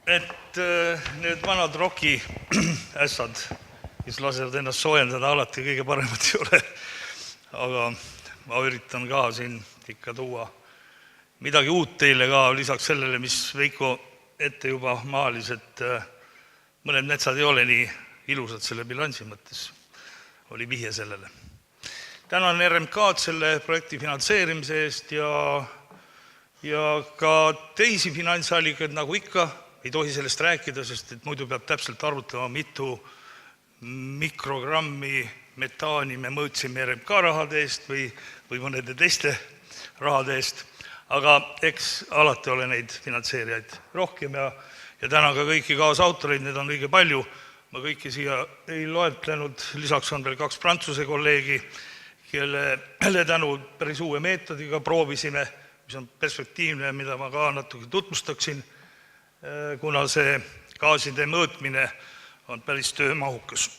et need vanad roki ässad, kes lasevad ennast soojendada, alati kõige paremad ei ole. Aga ma üritan ka siin ikka tuua midagi uut teile ka, lisaks sellele, mis Veiko ette juba maalis, et mõned metsad ei ole nii ilusad selle bilansi mõttes. Oli vihje sellele. Tänan RMK-d selle projekti finantseerimise eest ja ka teisi finantsallikaid, nagu ikka, ei tohi sellest rääkida, sest et muidu peab täpselt arvutama, mitu mikrogrammi metaani me mõõtsime RMK rahade eest või mõnede teiste rahade eest. Aga eks alati ole neid finantseerijaid rohkem ja täna ka kõiki kaasautoreid, need on õige palju. Ma kõiki siia ei loetlenud, lisaks on veel 2 prantsuse kolleegi, kelle tänu päris uue meetodiga proovisime, mis on perspektiivne, mida ma ka natuke tutvustaksin, kuna see gaaside mõõtmine on päris töömahukas.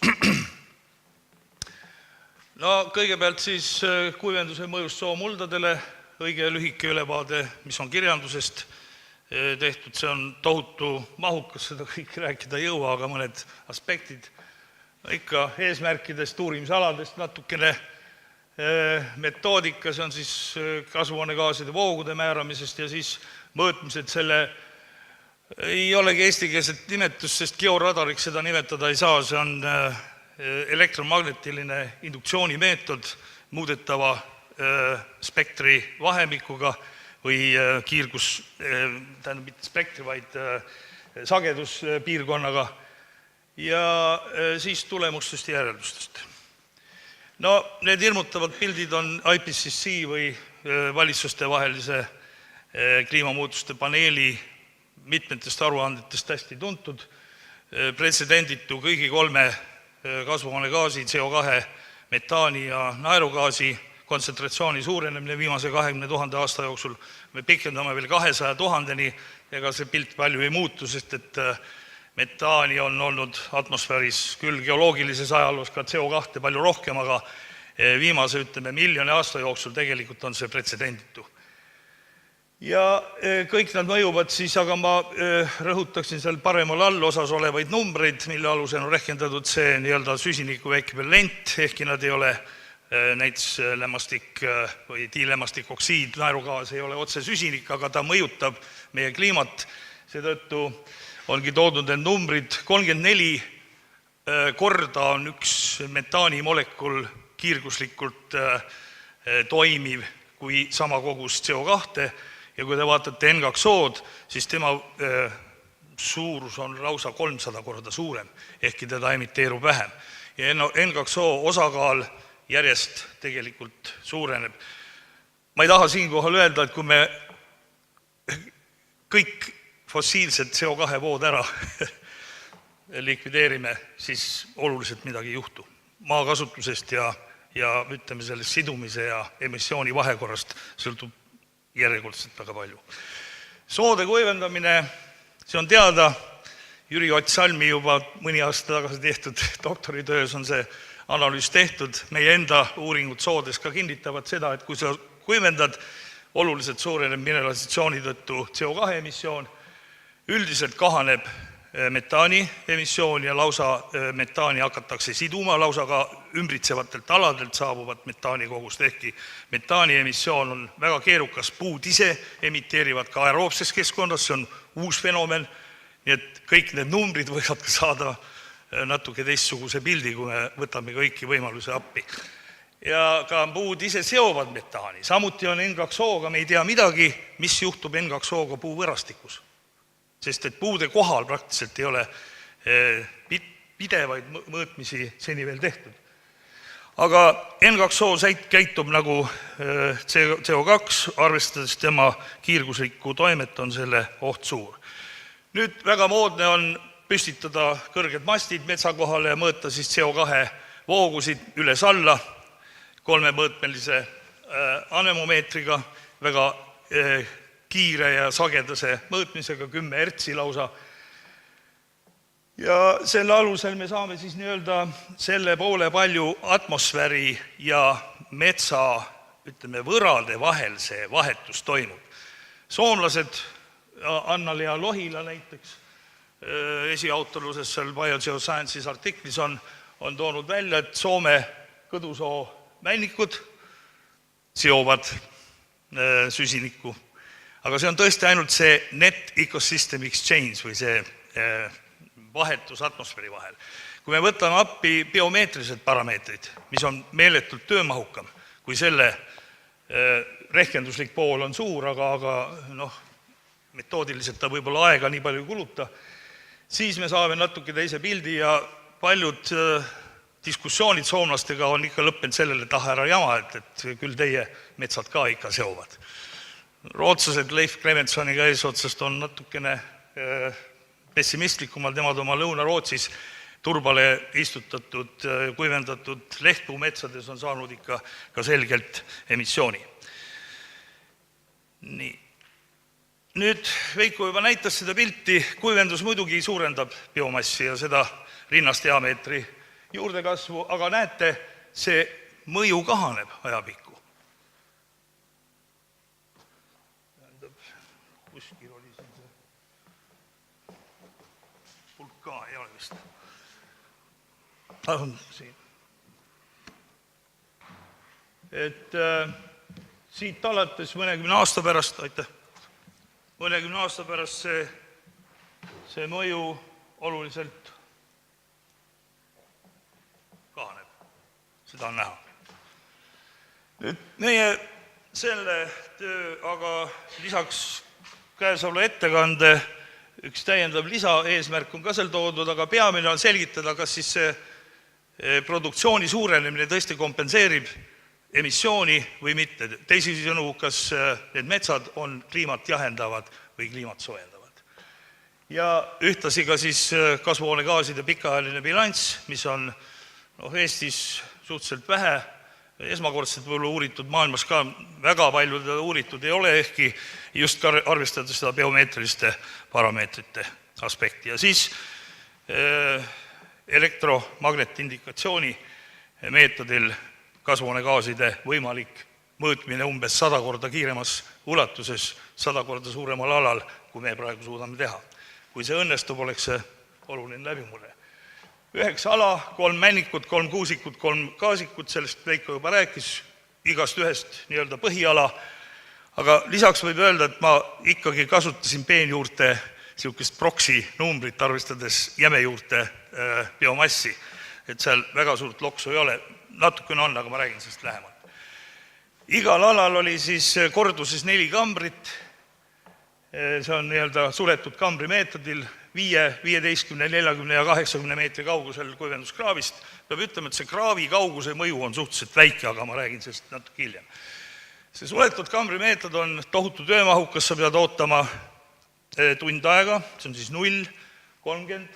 No kõigepealt siis kuivenduse mõjust soomuldadele, õige lühike ülevaade, mis on kirjandusest tehtud, see on tohutu mahukas, seda kõik rääkida ei jõua, aga mõned aspektid. Ikka eesmärkidest, uurimisaladest natukene metoodika, see on siis kasvuhoonegaaside voogude määramisest ja siis mõõtmised selle ei olegi eestikeelset nimetust, sest georadariks seda nimetada ei saa, see on elektromagnetiline induktsioonimeetod muudetava spektri vahemikuga või kiirgus, tähendab mitte spektri, vaid sageduspiirkonnaga ja siis tulemustest ja järeldustest. No need hirmutavad pildid on IPCC või valitsuste vahelise kliimamuutuste paneeli mitmetest aruandetest hästi tuntud. Pretsedenditu kõigi 3 kasvuhoonegaasi, CO2, metaani ja naerugaasi kontsentratsiooni suurenemine viimase 20 000 aasta jooksul. Me pikendame veel 200 000-ni, ega see pilt palju ei muutu, sest et metaani on olnud atmosfääris küll geoloogilises ajaloos ka CO2 palju rohkem, aga viimase, miljoni aasta jooksul tegelikult on see pretsedenditu. Ja kõik nad mõjuvad siis, aga ma rõhutaksin seal paremal all osas olevaid numbreid, mille alusel on rehkendatud see nii-öelda süsiniku ekvivalent, ehkki nad ei ole näiteks lämmastik või diilämmastikoksiid, naerugaas ei ole otse süsinik, aga ta mõjutab meie kliimat, seetõttu ongi toodud need numbrid, 34 korda on üks metaanimolekul kiirguslikult toimiv kui sama kogus CO2 ja kui te vaatate N2O-d, siis tema suurus on lausa 300 korda suurem, ehkki teda emiteerub vähem. Ja N2O osakaal järjest tegelikult suureneb. Ma ei taha siinkohal öelda, et kui me kõik fossiilsed CO2 vood ära likvideerime, siis oluliselt midagi ei juhtu. Maakasutusest ja sellest sidumise ja emissiooni vahekorrast sõltub järjekordselt väga palju. Soode kuivendamine, see on teada, Jüri Ott Salmi juba mõni aasta tagasi tehtud doktoritöös on see analüüs tehtud, meie enda uuringud soodes ka kinnitavad seda, et kui sa kuivendad, oluliselt suureneb mineralisatsiooni tõttu CO2 emissioon, üldiselt kahaneb metaani emissioon ja lausa metaani hakatakse siduma, lausa ka ümbritsevatelt aladelt saabuvat metaani kogust, ehkki metaani emissioon on väga keerukas, puud ise emiteerivad ka aeroobses keskkonnas, see on uus fenomen, nii et kõik need numbrid võivad ka saada natuke teistsuguse pildi, kui me võtame kõiki võimaluse appi. Ja ka puud ise seovad metaani, samuti on N2O-ga, me ei tea midagi, mis juhtub N2O-ga puuvõrastikus. Sest et puude kohal praktiliselt ei ole pidevaid mõõtmisi seni veel tehtud. Aga N2O käitub nagu CO2, arvestades tema kiirguslikku toimet on selle oht suur. Nüüd väga moodne on püstitada kõrged mastid metsa kohale ja mõõta siis CO2 voogusid üles-alla 3-mõõtmelise anemomeetriga, väga kiire ja sagedase mõõtmisega, 10 hertsi lausa. Ja selle alusel me saame siis nii-öelda selle poole palju atmosfääri ja metsa, võrade vahel see vahetus toimub. Soomlased, Annali ja Lohila näiteks, esiautorluses seal Biogeosciences artiklis on toonud välja, et Soome kõdusoo männikud seovad süsinikku. Aga see on tõesti ainult see net ecosystem exchange või see vahetus atmosfääri vahel. Kui me võtame appi biomeetrilised parameetrid, mis on meeletult töömahukam, kui selle rehkenduslik pool on suur, aga metoodiliselt ta võib-olla aega nii palju kuluta, siis me saame natuke teise pildi ja paljud diskussioonid soomlastega on ikka lõppenud sellele, et ära jama, et küll teie metsad ka ikka seovad. Rootslased Leif Clemensoniga eesotsast on natukene pessimistlikumad, nemad oma Lõuna-Rootsis turbale istutatud, kuivendatud lehtpuumetsades on saanud ikka ka selgelt emissiooni. Nii. Nüüd Veiko juba näitas seda pilti, kuivendus muidugi suurendab biomassi ja seda rinnasdiameetri juurdekasvu, aga näete, see mõju kahaneb ajapikku. Kuskil oli siin see vulkaan, ei ole vist. Siin. Et siit alates mõnekümne aasta pärast see mõju oluliselt kahaneb. Seda on näha. Nüüd meie selle töö, aga lisaks käesoleva ettekande üks täiendav lisaeesmärk on ka seal toodud, aga peamine on selgitada, kas siis see produktsiooni suurenemine tõesti kompenseerib emissiooni või mitte. Teisisõnu, kas need metsad on kliimat jahendavad või kliimat soojendavad. Ja ühtasi ka siis kasvuhoonegaaside pikaajaline bilanss, mis on Eestis suhteliselt vähe, esmakordselt võib-olla uuritud, maailmas ka väga palju teda uuritud ei ole, ehkki just ka arvestades seda biomeetriliste parameetrite aspekti. Ja siis elektromagnetindikatsiooni meetodil kasvuhoonegaaside võimalik mõõtmine umbes 100 korda kiiremas ulatuses, 100 korda suuremal alal, kui me praegu suudame teha. Kui see õnnestub, oleks see oluline läbimurre. 9 ala, 3 männikut, 3 kuusikut, 3 kaasikut, sellest Veiko juba rääkis, igast ühest nii-öelda põhiala, aga lisaks võib öelda, et ma ikkagi kasutasin peenjuurte niisugust proksi numbrit, arvestades jämejuurte biomassi, et seal väga suurt loksu ei ole, natukene on, aga ma räägin sellest lähemalt. Igal alal oli siis korduses 4 kambrit, see on nii-öelda suletud kambri meetodil, 5, 15, 40 ja 80 meetri kaugusel kuivenduskraavist. Peab ütlema, et see kraavi kauguse mõju on suhteliselt väike, aga ma räägin sellest natuke hiljem. See suletud kambri meetod on tohutu töömahukas, sa pead ootama tund aega, see on siis 0, 30,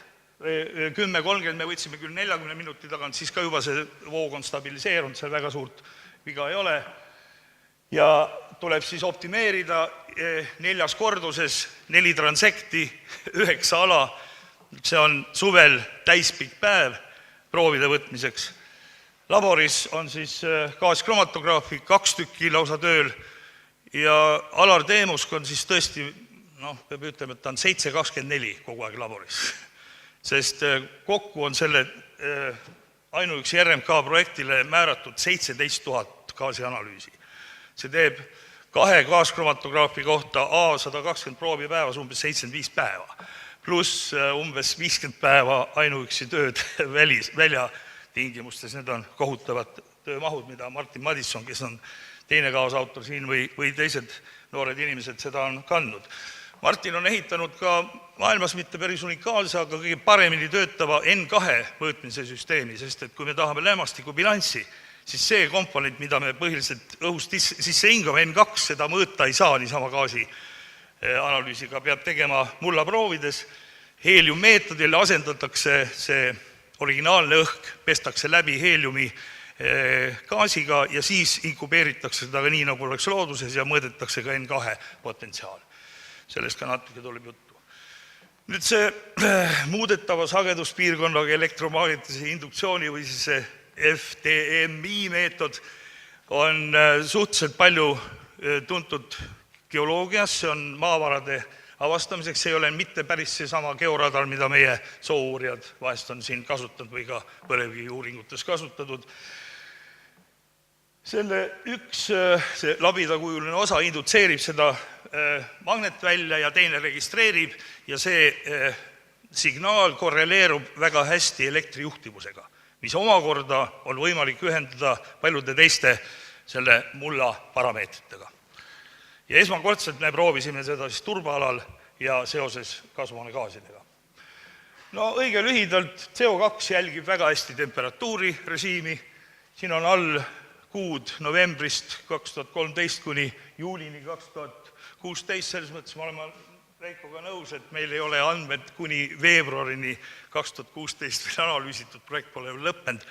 10-30, me võtsime küll 40 minuti tagant, siis ka juba see voog on stabiliseerunud, seal väga suurt viga ei ole. Ja tuleb siis optimeerida 4 korduses, 4 transekti, 9 ala, see on suvel täispikk päev proovide võtmiseks. Laboris on siis gaaskromatograafik 2 tükki lausa tööl ja Alar Teemusk on siis tõesti, peab ütlema, et ta on 7-24 kogu aeg laboris, sest kokku on selle ainuüksi RMK projektile määratud 17 000 gaasianalüüsi. See teeb 2 gaaskromatograafi kohta A120 proovi päevas umbes 75 päeva, pluss umbes 50 päeva ainuüksi tööd väljatingimustes. Need on kohutavad töömahud, mida Martin Madisson, kes on teine kaasautor siin või teised noored inimesed seda on kandnud. Martin on ehitanud ka maailmas mitte päris unikaalse, aga kõige paremini töötava N2 mõõtmise süsteemi, sest et kui me tahame lämmastiku bilanssi, siis see komponent, mida me põhiliselt õhust sisse hingame, N2, seda mõõta ei saa niisama gaasi analüüsiga, peab tegema mullaproovides. Heeliummeetodil asendatakse see originaalne õhk, pestakse läbi heeliumi gaasiga ja siis inkubeeritakse seda ka nii, nagu oleks looduses ja mõõdetakse ka N2 potentsiaal. Sellest ka natuke tuleb juttu. Nüüd see muudetava sageduspiirkonnaga elektromagnetilise induktsiooni või siis see FDMI meetod on suhteliselt palju tuntud geoloogias, see on maavarade avastamiseks, see ei ole mitte päris seesama georadar, mida meie soo-uurijad vahest on siin kasutanud või ka põlevkivi uuringutes kasutatud. Selle üks see labidakujuline osa indutseerib seda magnetvälja ja teine registreerib ja see signaal korreleerub väga hästi elektrijuhtivusega, mis omakorda on võimalik ühendada paljude teiste selle mulla parameetritega. Ja esmakordselt me proovisime seda siis turbaalal ja seoses kasvuhoonegaasidega. No õige lühidalt, CO2 jälgib väga hästi temperatuuri režiimi, siin on all kuud novembrist 2013 kuni juulini 2016, selles mõttes me oleme Reikoga nõus, et meil ei ole andmed kuni veebruarini 2016 veel analüüsitud, projekt pole veel lõppenud.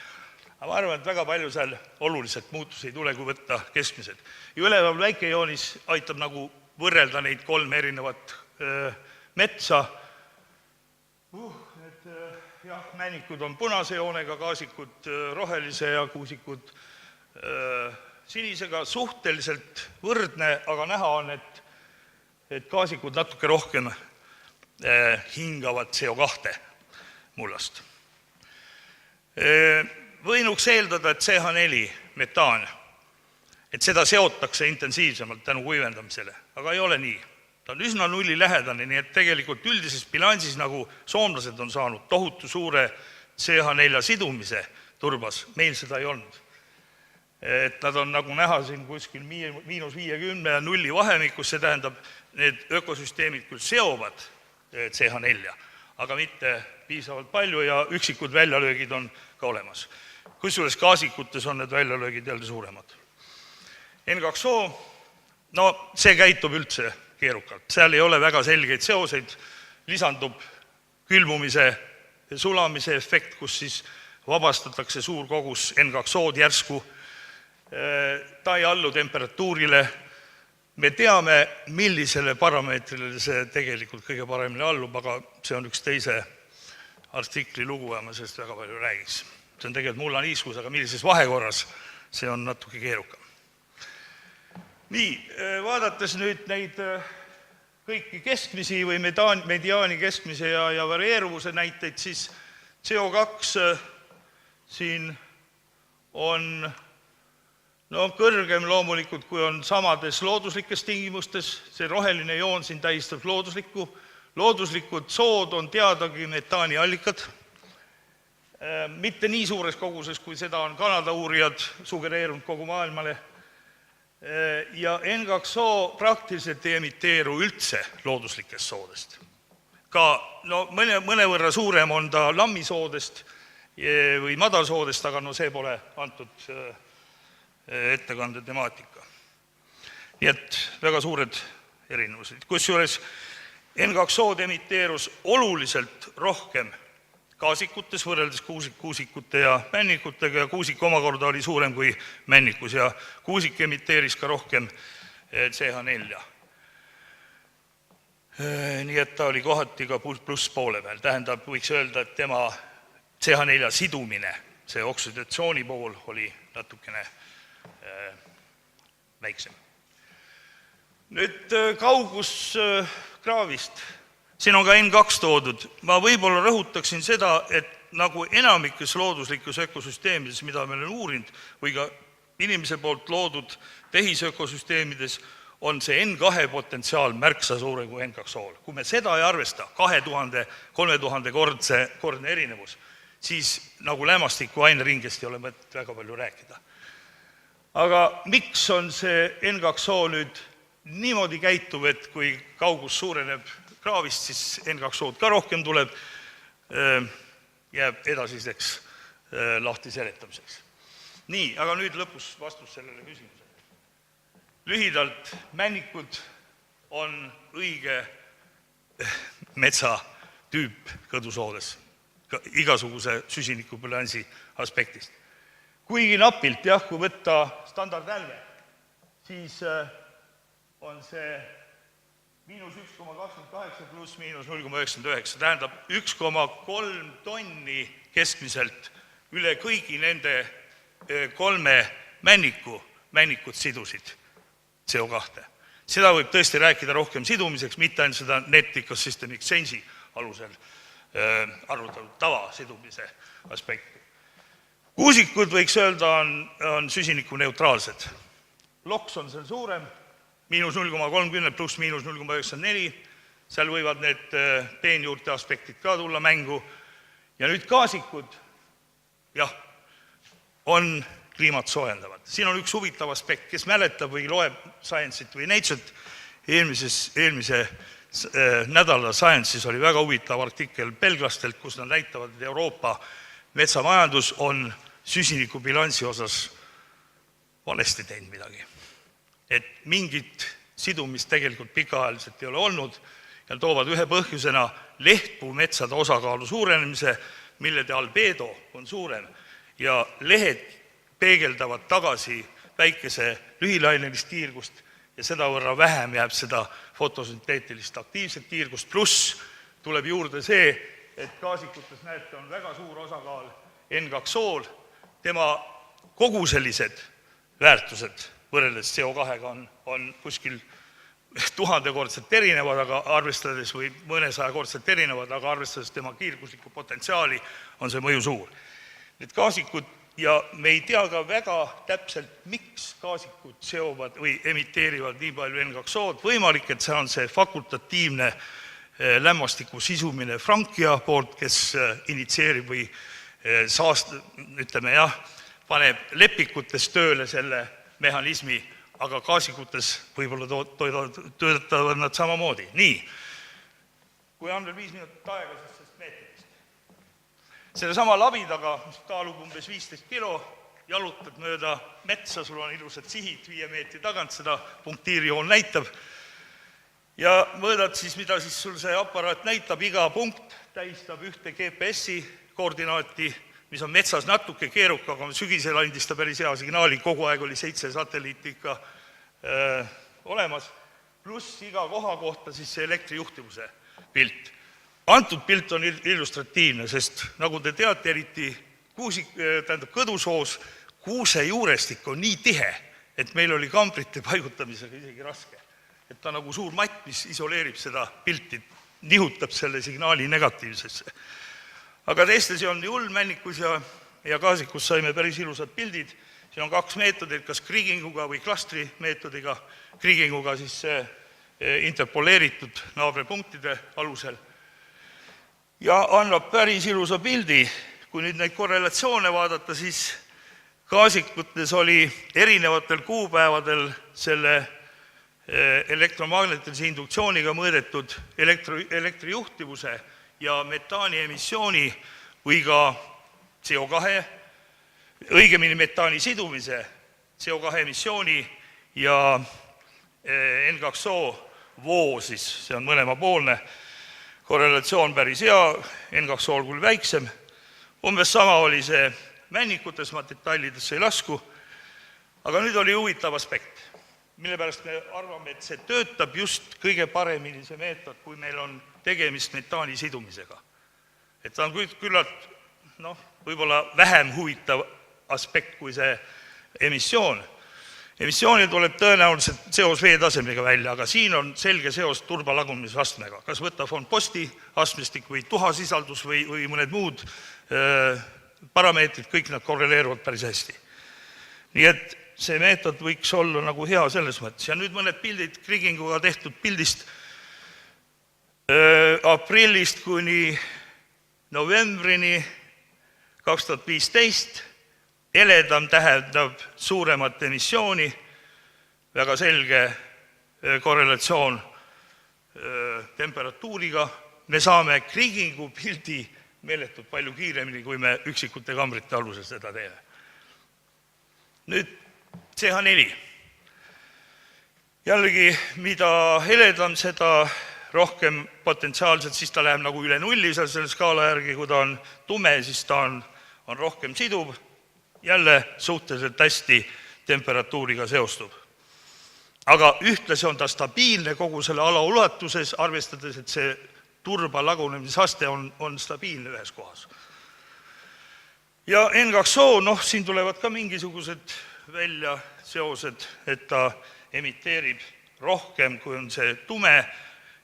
Aga ma arvan, et väga palju seal oluliselt muutusi ei tule, kui võtta keskmised. Ja üleval väikejoonis aitab nagu võrrelda neid kolme erinevat metsa. Männikud on punase joonega, gaasikud rohelise ja kuusikud sinisega, suhteliselt võrdne, aga näha on, et gaasikud natuke rohkem hingavad CO2 mullast. Võinuks eeldada, et CH4 metaan, et seda seotakse intensiivsemalt tänu kuivendamisele, aga ei ole nii. Ta on üsna nulli lähedane, nii et tegelikult üldises bilansis, nagu soomlased on saanud tohutu suure CH4 sidumise turbas, meil seda ei olnud. Et nad on nagu näha siin kuskil -50 ja nulli vahemikus, see tähendab, need ökosüsteemid küll seovad CH4, aga mitte piisavalt palju ja üksikud väljalöögid on ka olemas. Kusjuures gaasikutes on need väljalöögid jälle suuremad. N2O, no see käitub üldse keerukalt, seal ei ole väga selgeid seoseid, lisandub külmumise ja sulamise efekt, kus siis vabastatakse suur kogus N2O-d järsku, ta ei allu temperatuurile, me teame, millisele parameetrile see tegelikult kõige paremini allub, aga see on üks teise artikli lugu ja ma sellest väga palju räägiks. See on tegelikult mullaniiskus, aga millises vahekorras, see on natuke keerukam. Nii, vaadates nüüd neid kõiki keskmisi või mediaani keskmise ja varieeruvuse näiteid, siis CO2 siin on kõrgem loomulikult, kui on samades looduslikes tingimustes, see roheline joon siin tähistab looduslikku. Looduslikud sood on teadagi metaani allikad, mitte nii suures koguses, kui seda on Kanada uurijad sugereerunud kogu maailmale. Ja N2O praktiliselt ei emiteeru üldse looduslikest soodest. Ka mõnevõrra suurem on ta lammisoodest või madalsoodest, aga see pole antud ettekande temaatika. Nii et väga suured erinevused. Kusjuures N2O emiteerus oluliselt rohkem gaasikutes võrreldes kuusikute ja männikutega ja kuusik omakorda oli suurem kui männikus ja kuusik emiteeris ka rohkem CH4. Nii et ta oli kohati ka pluss poole peal. Tähendab, võiks öelda, et tema CH4 sidumine, see oksidatsiooni pool oli natukene väiksem. Nüüd kaugus kraavist. Siin on ka N2 toodud. Ma võib-olla rõhutaksin seda, et nagu enamikes looduslikus ökosüsteemides, mida me olen uurinud, või ka inimese poolt loodud tehisökosüsteemides, on see N2 potentsiaal märksa suure kui N2O-l. Kui me seda ei arvesta, 2000-3000 kordne erinevus, siis nagu lämmastiku aineringest ei ole mõtet väga palju rääkida. Aga miks on see N2O nüüd niimoodi käituv, et kui kaugus suureneb kraavist, siis N2O-d ka rohkem tuleb, jääb edasiseks lahti seletamiseks. Nii, aga nüüd lõpus vastus sellele küsimusele. Lühidalt, männikud on õige metsatüüp kõdusoodes, igasuguse süsinikubilansi aspektist. Kuigi napilt, jah, kui võtta standardnälve, siis on see -1,28 pluss -0,99, tähendab 1,3 tonni keskmiselt üle kõigi nende kolme männikud sidusid CO2. Seda võib tõesti rääkida rohkem sidumiseks, mitte ainult seda Net Ecosystem Exchange'i alusel arvutatud tavasidumise aspekti. Kuusikud, võiks öelda, on süsinikuneutraalsed. Loks on seal suurem, -0,30 pluss -0,94, seal võivad need peenjuurte aspektid ka tulla mängu. Ja nüüd gaasikud, jah, on kliimat soojendavad. Siin on üks huvitav aspekt, kes mäletab või loeb Science'it või Nature't, eelmise nädala Science'is oli väga huvitav artikkel belglastelt, kus nad näitavad, et Euroopa metsamajandus on süsinikubilansi osas valesti teinud midagi. Et mingit sidumist tegelikult pikaajaliselt ei ole olnud ja toovad ühe põhjusena lehtpuumetsade osakaalu suurenemise, millede albedo on suurem ja lehed peegeldavad tagasi päikese lühilainelist kiirgust ja seda võrra vähem jääb seda fotosünteetilist aktiivset kiirgust, pluss tuleb juurde see, et gaasikutes näete on väga suur osakaal N2O-l, tema koguselised väärtused võrreldes CO2-ga on kuskil 1000-kordselt erinevad, aga arvestades või mõnesajakordselt erinevad, aga arvestades tema kiirguslikku potentsiaali on see mõju suur. Need gaasikud, ja me ei tea ka väga täpselt, miks gaasikud seovad või emiteerivad nii palju N2O-d, võimalik, et see on see fakultatiivne lämmastiku sisumine Frankia poolt, kes initseerib või paneb lepikutes tööle selle mehhanismi, aga gaasikutes võib-olla töötavad nad samamoodi. Nii, kui on veel 5 minutit aega, siis sellest meetodist. Selle sama labidaga, mis kaalub umbes 15 kilo, jalutad mööda metsa, sul on ilusad sihid 5 meetri tagant, seda punktiirijoon näitab, ja mõõdad siis, mida siis sul see aparaat näitab, iga punkt tähistab ühte GPS-i koordinaati, mis on metsas natuke keeruka, aga sügisel andis ta päris hea signaali, kogu aeg oli 7 satelliiti ikka olemas, pluss iga koha kohta siis see elektrijuhtivuse pilt. Antud pilt on illustratiivne, sest nagu te teate, eriti kõdusoos, kuuse juurestik on nii tihe, et meil oli kambrite paigutamisega isegi raske. Et ta nagu suur matt, mis isoleerib seda pilti, nihutab selle signaali negatiivsesse. Aga teistesi on julmmännikus ja gaasikus saime päris ilusad pildid. Siin on 2 meetodit, kas krigginguga või klastri meetodiga. Krigginguga siis interpoleeritud naabripunktide alusel. Ja annab päris ilusa pildi. Kui nüüd neid korrelatsioone vaadata, siis gaasikutes oli erinevatel kuupäevadel selle elektromagnetilise induktsiooniga mõõdetud elektrijuhtivuse ja metaani emissiooni või ka CO2, õigemini metaani sidumise, CO2 emissiooni ja N2O voo, siis see on mõlemapoolne, korrelatsioon päris hea, N2O küll väiksem, umbes sama oli see männikutes, ma detailidesse ei lasku, aga nüüd oli huvitav aspekt, mille pärast me arvame, et see töötab just kõige paremini see meetod, kui meil on tegemist metaani sidumisega. Et ta on küllalt, võib-olla vähem huvitav aspekt kui see emissioon. Emissioonil tuleb tõenäoliselt seos veetasemega välja, aga siin on selge seos turbalagunemisastmega. Kas võtta von Posti astmestik või tuhasisaldus või mõned muud parameetrid, kõik nad korreleeruvad päris hästi. Nii et see meetod võiks olla nagu hea selles mõttes. Ja nüüd mõned pildid krigginguga tehtud pildist aprillist kuni novembrini 2015. Heledam tähendab suuremat emissiooni, väga selge korrelatsioon temperatuuriga. Me saame kriggingu pildi meeletult palju kiiremini, kui me üksikute kambrite alusel seda teeme. Nüüd CH4. Jällegi, mida heledam, seda rohkem potentsiaalselt, siis ta läheb nagu üle nulli selle skaala järgi, kui ta on tume, siis ta on rohkem siduv, jälle suhteliselt hästi temperatuuriga seostub. Aga ühtlasi on ta stabiilne kogu selle ala ulatuses, arvestades, et see turba lagunemisaste on stabiilne ühes kohas. Ja N2O, siin tulevad ka mingisugused välja seosed, et ta emiteerib rohkem, kui on see tume,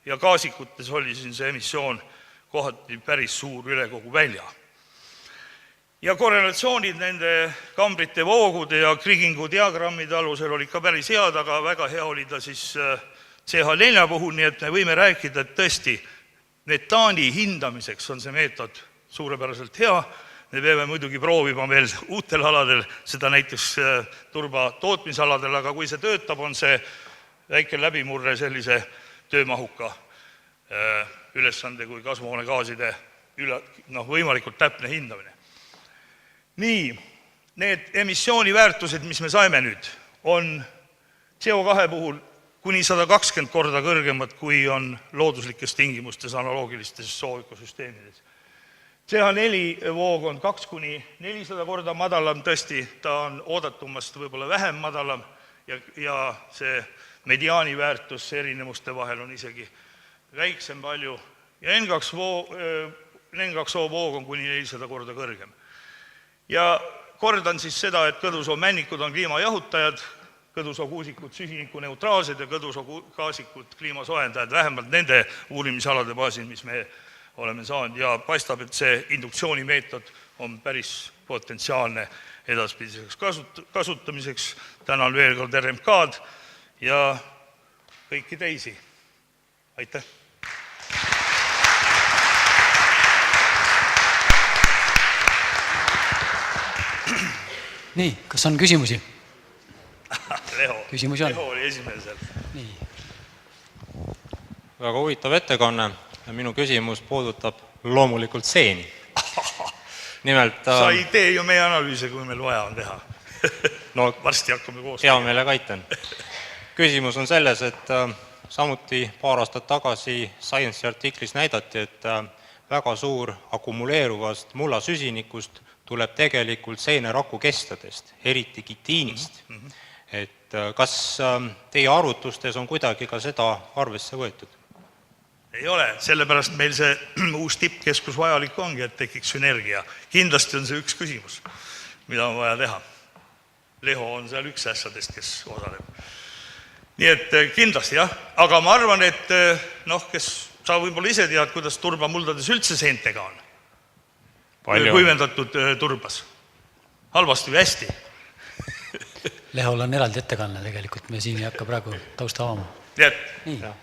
ja gaasikutes oli siin see emissioon kohati päris suur üle kogu välja. Ja korrelatsioonid nende kambrite voogude ja Kriggingu diagrammide alusel olid ka päris head, aga väga hea oli ta siis CH4 puhul, nii et me võime rääkida, et tõesti metaani hindamiseks on see meetod suurepäraselt hea. Me peame muidugi proovima veel uutel aladel, seda näiteks turba tootmisaladel, aga kui see töötab, on see väike läbimurre sellise töömahuka ülesande kui kasvuhoonegaaside võimalikult täpne hindamine. Nii, need emissiooniväärtused, mis me saime nüüd, on CO2 puhul kuni 120 korda kõrgemad, kui on looduslikes tingimustes analoogilistes sooökosüsteemides. CH4 voog on 2–400 korda madalam, tõesti, ta on oodatumast võib-olla vähem madalam ja see mediaaniväärtus erinevuste vahel on isegi väiksem palju ja N2O voog on kuni 400 korda kõrgem. Ja kordan siis seda, et kõdusoo männikud on kliimajahutajad, kõdusoo kuusikud süsinikuneutraalsed ja kõdusoo gaasikud kliimasoojendajad, vähemalt nende uurimisalade baasil, mis me oleme saanud, ja paistab, et see induktsioonimeetod on päris potentsiaalne edaspidiseks kasutamiseks. Tänan veel kord RMK-d ja kõiki teisi. Aitäh! Nii, kas on küsimusi? Leho oli esimene seal. Nii. Väga huvitav ettekanne ja minu küsimus puudutab loomulikult seeni. Nimelt, sa ei tee ju meie analüüse, kui meil vaja on teha. No, varsti hakkame koos. Hea meelega aitan. Küsimus on selles, et samuti paar aastat tagasi Science artiklis näidati, et väga suur akumuleeruvast mullasüsinikust tuleb tegelikult seeneraku kestadest, eriti kitiinist. Et kas teie arvutustes on kuidagi ka seda arvesse võetud? Ei ole, sellepärast meil see uus tippkeskus vajalik ongi, et tekiks sünergia. Kindlasti on see üks küsimus, mida on vaja teha. Leho on seal üks asjadest, kes osaleb. Nii et kindlasti jah, aga ma arvan, et kes sa võib-olla ise tead, kuidas turbamuldades üldse seentega on. Kuivendatud turbas. Halvasti või hästi? Lehol on eraldi ettekanne tegelikult, me siin ei hakka praegu tausta avama.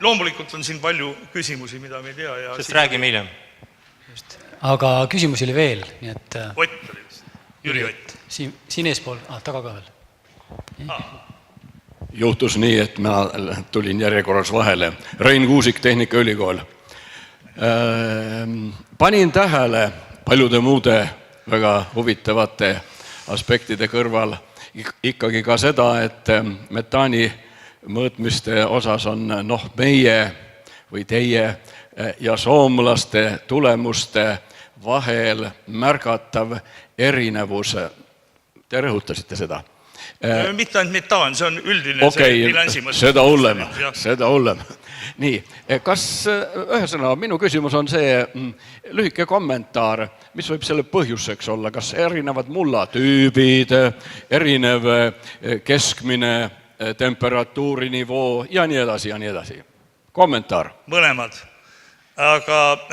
Loomulikult on siin palju küsimusi, mida me ei tea. Sest räägime hiljem. Aga küsimusi oli veel. Ott oli vist, Jüri Ott. Siin eespool, taga ka veel. Juhtus nii, et ma tulin järjekorras vahele. Rein Kuusik, Tehnikaülikool. Panin tähele paljude muude väga huvitavate aspektide kõrval ikkagi ka seda, et metaani mõõtmiste osas on meie või teie ja soomlaste tulemuste vahel märgatav erinevus. Te rõhutasite seda? Mitte ainult metaan, see on üldine bilansi mõttes. Seda hullem. Nii, kas ühesõnaga minu küsimus on see lühike kommentaar, mis võib selle põhjuseks olla, kas erinevad mullatüübid, erinev keskmine temperatuurinivoo ja nii edasi ja nii edasi. Kommentaar. Mõlemad. Aga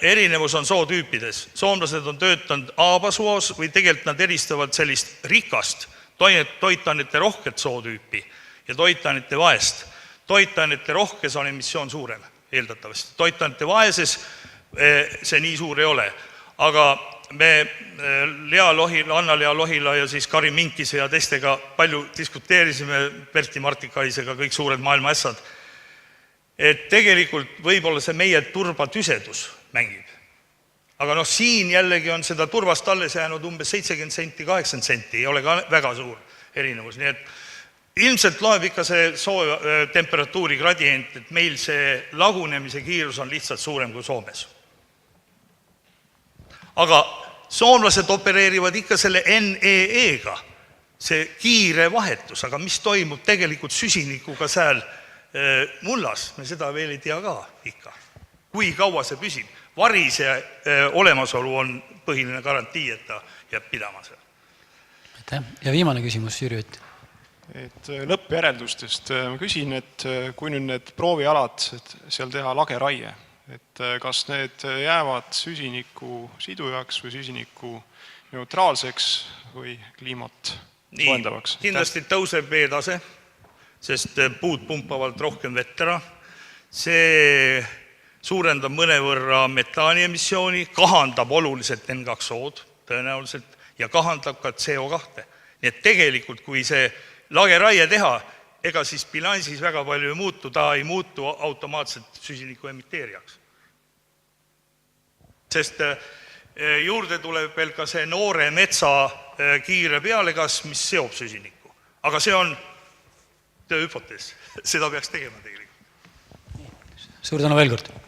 erinevus on sootüüpides. Soomlased on töötanud aabasuos või tegelikult nad eristavad sellist rikast toitainete rohket sootüüpi ja toitainete vaest. Toitainete rohkes on emissioon suurem, eeldatavasti. Toitainete vaeses see nii suur ei ole. Aga me Anna-Lea Lohila ja siis Kari Minkise ja teistega palju diskuteerisime, Berti Martikaisega, kõik suured maailma ässad, et tegelikult võib-olla see meie turbatüsedus mängib. Aga siin jällegi on seda turvast alles jäänud umbes 70 senti, 80 senti, ei ole ka väga suur erinevus. Nii et ilmselt loeb ikka see temperatuuri gradient, et meil see lagunemise kiirus on lihtsalt suurem kui Soomes. Aga soomlased opereerivad ikka selle NEE-ga, see kiire vahetus, aga mis toimub tegelikult süsinikuga seal mullas, me seda veel ei tea ka ikka. Kui kaua see püsib? Varise olemasolu on põhiline garantii, et ta jääb pidama seal. Ja viimane küsimus, Jüri Ott. Et lõppjäreldustest ma küsin, et kui nüüd need proovialad, et seal teha lageraie, et kas need jäävad süsiniku sidujaks või süsiniku neutraalseks või kliimat soojendavaks? Kindlasti tõuseb veetase, sest puud pumpavad rohkem vett ära. See suurendab mõnevõrra metaani emissiooni, kahandab oluliselt N2O-d tõenäoliselt ja kahandab ka CO2. Nii et tegelikult, kui see lageraie teha, ega siis bilansis väga palju ei muutu, ta ei muutu automaatselt süsiniku emiteerijaks. Sest juurde tuleb veel ka see noore metsa kiire pealekasv, mis seob süsinikku. Aga see on hüpotees, seda peaks tegema tegelikult. Suur tänu veel kord!